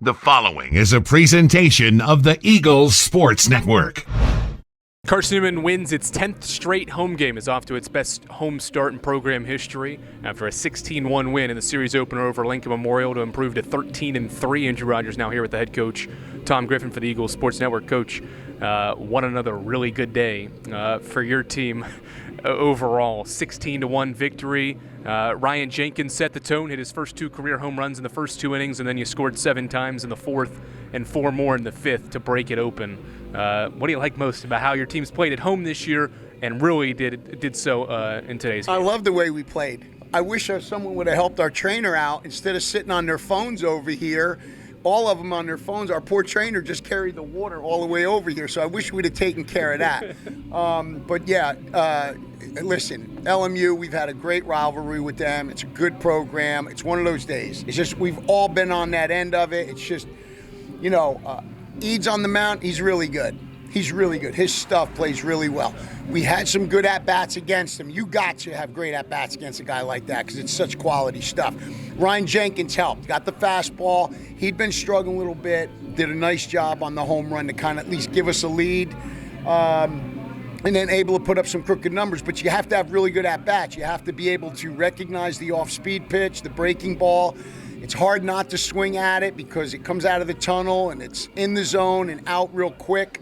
The following is a presentation of the Eagles Sports Network. Carson-Newman wins its 10th straight home game, is off to its best home start in program history after a 16-1 win in the series opener over Lincoln Memorial to improve to 13-3. Andrew Rogers now here with the head coach, Tom Griffin, for the Eagles Sports Network. Coach, what another really good day for your team overall. 16-1 victory. Ryan Jenkins set the tone, hit his first 2 career home runs in the first 2 innings, and then you scored 7 times in the 4th and 4 more in the 5th to break it open. What do you like most about how your team's played at home this year and really did so in today's game? I love the way we played. I wish someone would have helped our trainer out instead of sitting on their phones over here. All of them on their phones. Our poor trainer just carried the water all the way over here, so I wish we'd have taken care of that. Listen, LMU, we've had a great rivalry with them. It's a good program. It's one of those days. It's just we've all been on that end of it. It's just, Ead's on the mound. He's really good. He's really good. His stuff plays really well. We had some good at-bats against him. You got to have great at-bats against a guy like that because it's such quality stuff. Ryan Jenkins helped. Got the fastball. He'd been struggling a little bit. Did a nice job on the home run to kind of at least give us a lead. And then able to put up some crooked numbers. But you have to have really good at-bats. You have to be able to recognize the off-speed pitch, the breaking ball. It's hard not to swing at it because it comes out of the tunnel and it's in the zone and out real quick.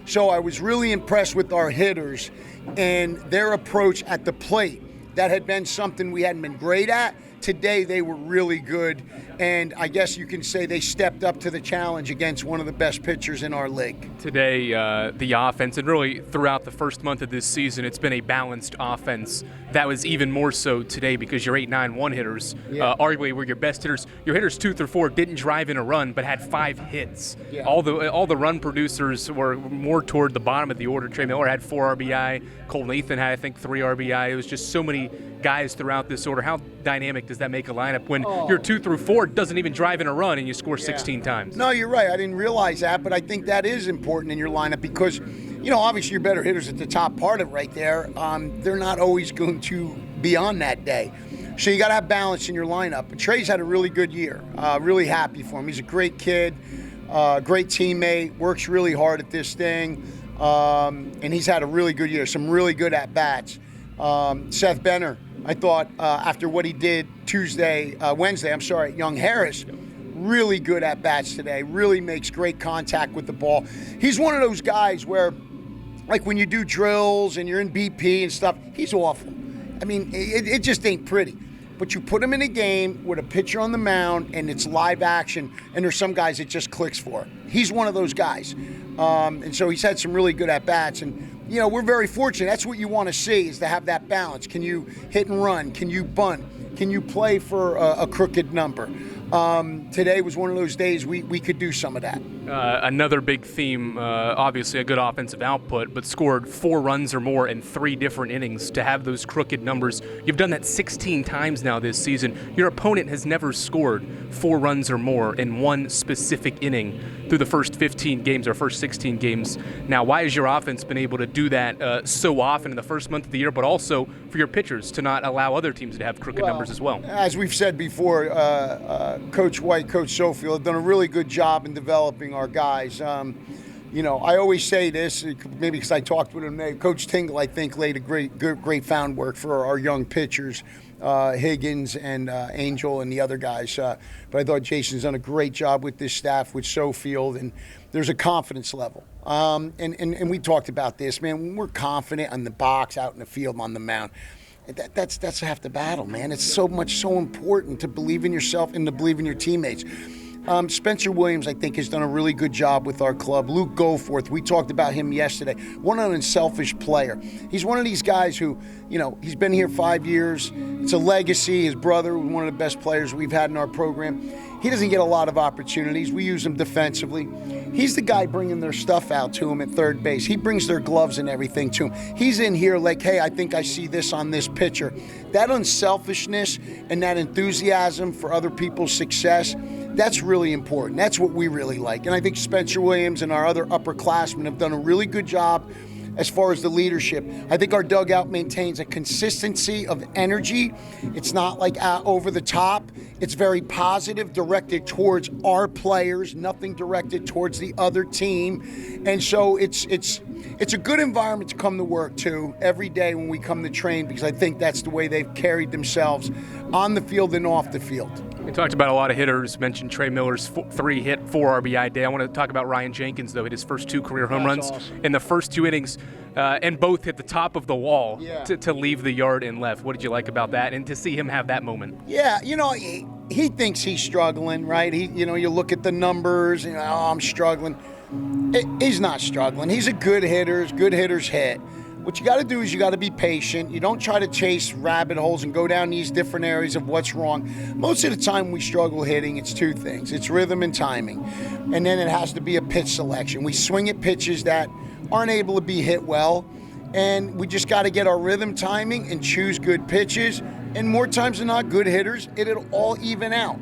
So I was really impressed with our hitters and their approach at the plate. That had been something we hadn't been great at. Today they were really good, and I guess you can say they stepped up to the challenge against one of the best pitchers in our league. Today, the offense, and really throughout the first month of this season, it's been a balanced offense. That was even more so today because your 8-9-1 hitters arguably were your best hitters. Your hitters 2 through 4 didn't drive in a run, but had 5 hits. Yeah. All the run producers were more toward the bottom of the order. Trey Miller had 4 RBI. Cole Nathan had, I think, 3 RBI. It was just so many guys throughout this order. How dynamic does that make a lineup when your 2 through 4 doesn't even drive in a run and you score 16 times? No, you're right. I didn't realize that, but I think that is important in your lineup because, obviously your better hitters at the top part of it right there. They're not always going to be on that day. So you got to have balance in your lineup. But Trey's had a really good year. Really happy for him. He's a great kid, great teammate, works really hard at this thing. And he's had a really good year, some really good at-bats. Seth Benner, I thought after what he did Wednesday, at Young Harris, really good at-bats today, really makes great contact with the ball. He's one of those guys where, like when you do drills and you're in BP and stuff, he's awful. I mean, it just ain't pretty. But you put him in a game with a pitcher on the mound and it's live action, and there's some guys it just clicks for. He's one of those guys. And so he's had some really good at-bats. And, we're very fortunate. That's what you want to see, is to have that balance. Can you hit and run? Can you bunt? Can you play for a crooked number? Today was one of those days we could do some of that. Another big theme, obviously a good offensive output, but scored 4 runs or more in 3 different innings to have those crooked numbers. You've done that 16 times now this season. Your opponent has never scored 4 runs or more in one specific inning through the first 15 games or first 16 games. Now, why has your offense been able to do that so often in the first month of the year, but also for your pitchers to not allow other teams to have crooked numbers as well? As we've said before, Coach White, Coach Sofield have done a really good job in developing our guys. I always say this, maybe because I talked with him today. Coach Tingle, I think, laid a great found work for our young pitchers, Higgins and Angel and the other guys. But I thought Jason's done a great job with this staff, with Sofield, and there's a confidence level. And we talked about this, man. When we're confident on the box, out in the field, on the mound, that's half the battle, man. It's so important to believe in yourself and to believe in your teammates. Spencer Williams, I think, has done a really good job with our club. Luke Goforth, we talked about him yesterday. One unselfish player. He's one of these guys who, he's been here 5 years. It's a legacy. His brother was one of the best players we've had in our program. He doesn't get a lot of opportunities. We use him defensively. He's the guy bringing their stuff out to him at third base. He brings their gloves and everything to him. He's in here like, hey, I think I see this on this pitcher. That unselfishness and that enthusiasm for other people's success, that's really important. That's what we really like. And I think Spencer Williams and our other upperclassmen have done a really good job as far as the leadership. I think our dugout maintains a consistency of energy. It's not like over the top. It's very positive, directed towards our players, nothing directed towards the other team. And so it's a good environment to come to work to every day when we come to train, because I think that's the way they've carried themselves on the field and off the field. We talked about a lot of hitters, mentioned Trey Miller's 3-hit, 4 RBI day. I want to talk about Ryan Jenkins, though. Hit his first 2 career home runs in the first 2 innings, and both hit the top of the wall to leave the yard and left. What did you like about that, and to see him have that moment? Yeah, he thinks he's struggling, right? You look at the numbers, and I'm struggling. He's not struggling. He's a good hitter. Good hitters hit. What you got to do is you got to be patient. You don't try to chase rabbit holes and go down these different areas of what's wrong. Most of the time we struggle hitting, it's 2 things. It's rhythm and timing. And then it has to be a pitch selection. We swing at pitches that aren't able to be hit well. And we just got to get our rhythm, timing, and choose good pitches. And more times than not, good hitters, it'll all even out.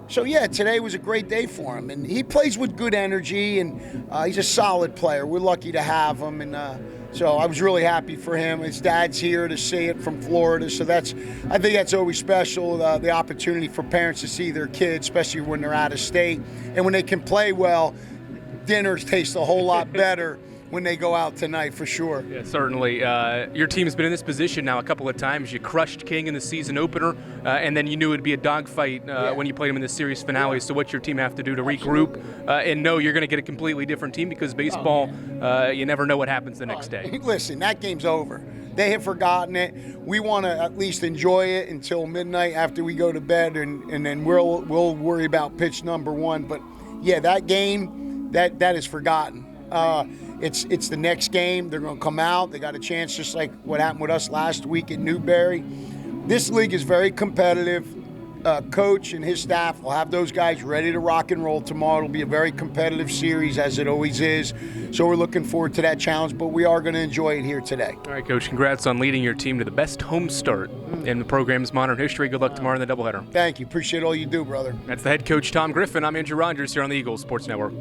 So, yeah, today was a great day for him. And he plays with good energy, and he's a solid player. We're lucky to have him. And so I was really happy for him. His dad's here to see it from Florida. So I think that's always special, the opportunity for parents to see their kids, especially when they're out of state. And when they can play well, dinners taste a whole lot better when they go out tonight, for sure. Yeah, certainly. Your team's been in this position now a couple of times. You crushed King in the season opener, and then you knew it would be a dogfight when you played him in the series finale. So what's your team have to do to regroup and know you're going to get a completely different team? Because baseball, you never know what happens the next day. Listen, that game's over. They have forgotten it. We want to at least enjoy it until midnight after we go to bed, and then we'll worry about pitch number 1. But, yeah, that game, that is forgotten. It's the next game. They're going to come out. They got a chance, just like what happened with us last week at Newberry. This league is very competitive. Coach and his staff will have those guys ready to rock and roll tomorrow. It'll be a very competitive series, as it always is. So we're looking forward to that challenge, but we are going to enjoy it here today. All right, Coach, congrats on leading your team to the best home start in the program's modern history. Good luck tomorrow in the doubleheader. Thank you. Appreciate all you do, brother. That's the head coach, Tom Griffin. I'm Andrew Rogers here on the Eagles Sports Network.